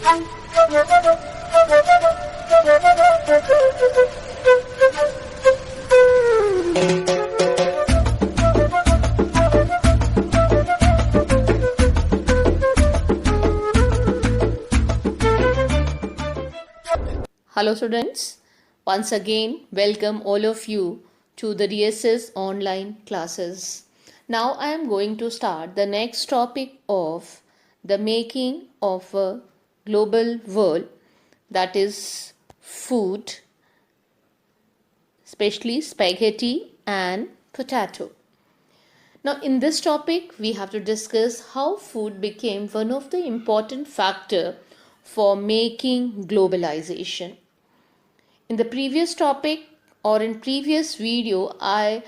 Hello students, once again welcome all of you to the DSS online classes. Now I am going to start the next topic of the making of a global world, that is food, especially spaghetti and potato. Now in this topic we have to discuss how food became one of the important factor for making globalization. In the previous topic or in previous video, I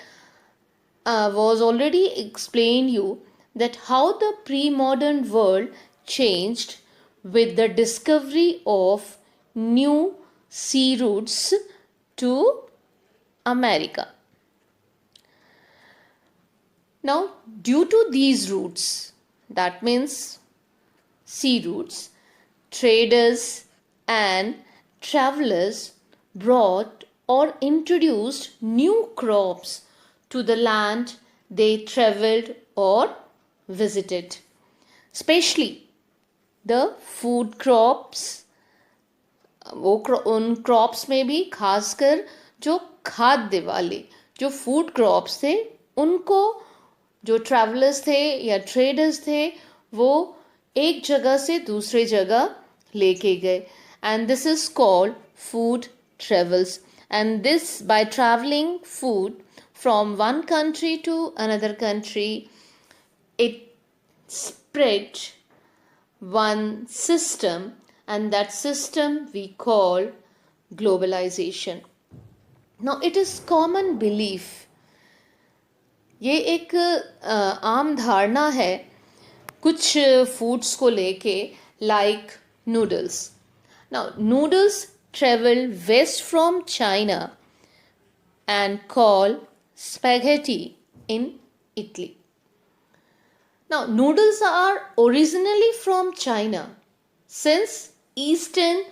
was already explained you that how the pre-modern world changed with the discovery of new sea routes to America. Now, due to these routes, that means sea routes, traders and travelers brought or introduced new crops to the land they traveled or visited, especially the food crops. उन crops में भी खासकर जो खाद्य वाले जो food crops थे उनको जो ट्रैवलर्स थे या ट्रेडर्स थे वो एक जगह से दूसरे जगह लेके गए, and this is called food travels. And this, by traveling food from one country to another country, it spread one system, and that system we call globalization. Now it is common belief, ये एक आम धारणा है कुछ foods को लेके, like noodles. Now noodles travel west from China and called spaghetti in Italy. Now, noodles are originally from China since Eastern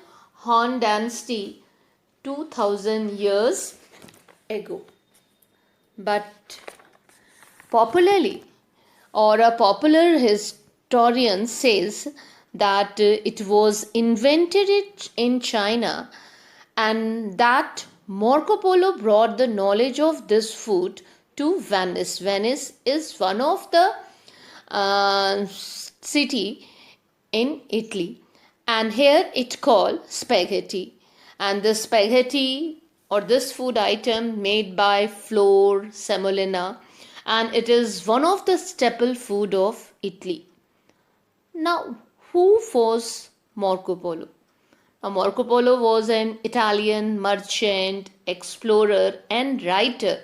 Han Dynasty 2000 years ago. But popularly, or a popular historian says that it was invented in China, and that Marco Polo brought the knowledge of this food to Venice. Venice is one of the city in Italy, and here it called spaghetti. And the spaghetti or this food item made by flour, semolina, and it is one of the staple food of Italy. Now, who was Marco Polo? Now, Marco Polo was an Italian merchant, explorer and writer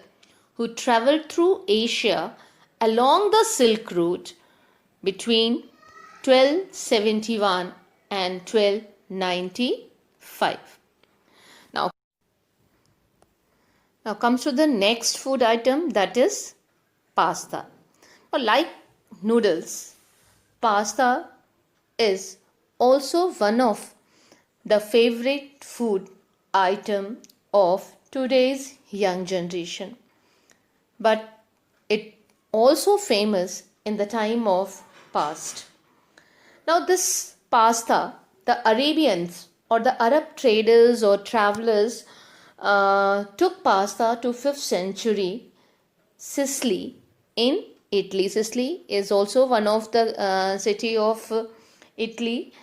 who traveled through Asia along the Silk Route between 1271 and 1295. Now comes to the next food item, that is pasta. Now, like noodles, pasta is also one of the favorite food item of today's young generation, but it also famous in the time of past. Now this pasta, the Arabians or the Arab traders or travelers took pasta to 5th century Sicily in Italy. Sicily is also one of the city of Italy,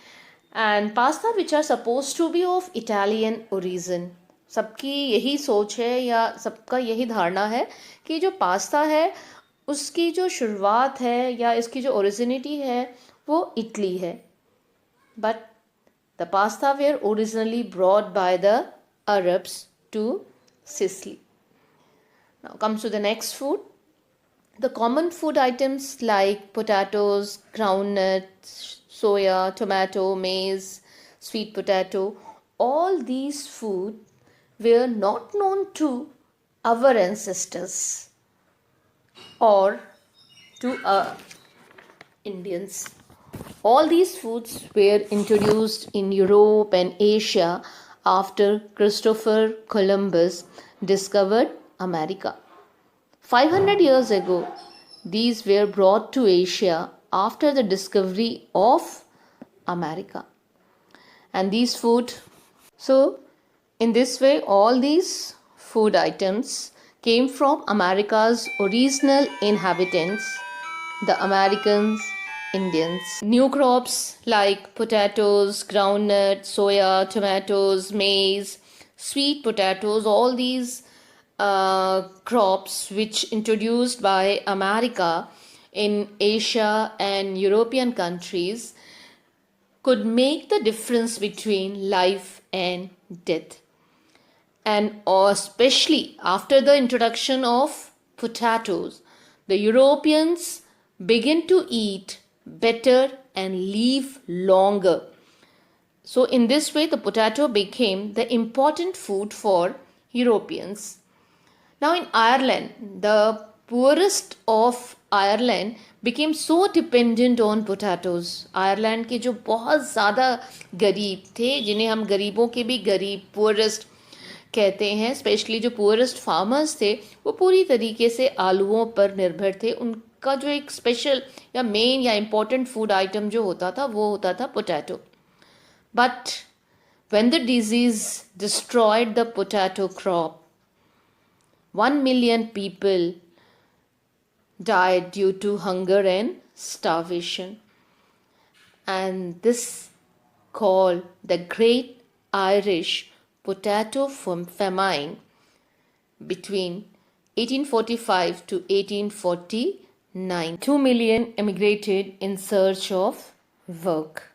and pasta which are supposed to be of Italian origin. सबकी यही सोच है या सबका यही धारणा है कि जो पास्ता है उसकी जो शुरुआत है या इसकी जो ओरिजिनिटी है वो इटली है, but the pasta were originally brought by the Arabs to Sicily. Now comes to the next food. The common food items like potatoes, groundnuts, soya, tomato, maize, sweet potato, all these food were not known to our ancestors or to Indians. All these foods were introduced in Europe and Asia after Christopher Columbus discovered America. 500 years ago, these were brought to Asia after the discovery of America. And these food, so in this way, all these food items came from America's original inhabitants, the Americans, Indians. New crops like potatoes, groundnut, soya, tomatoes, maize, sweet potatoes, all these crops which introduced by America in Asia and European countries could make the difference between life and death. And especially after the introduction of potatoes, the Europeans begin to eat better and live longer. So in this way, the potato became the important food for Europeans. Now in Ireland, the poorest of Ireland became so dependent on potatoes. Ireland के जो बहुत ज़्यादा गरीब थे, जिन्हें हम गरीबों के भी गरीब poorest कहते हैं, स्पेशली जो पुअरेस्ट फार्मर्स थे, वो पूरी तरीके से आलूओं पर निर्भर थे. उनका जो एक स्पेशल या मेन या इम्पोर्टेंट फूड आइटम जो होता था वो होता था potato. But when the disease destroyed the potato crop, 1 million people died due to hunger and starvation. And this called the Great Irish Potato Famine between 1845 to 1849. 2 million emigrated in search of work.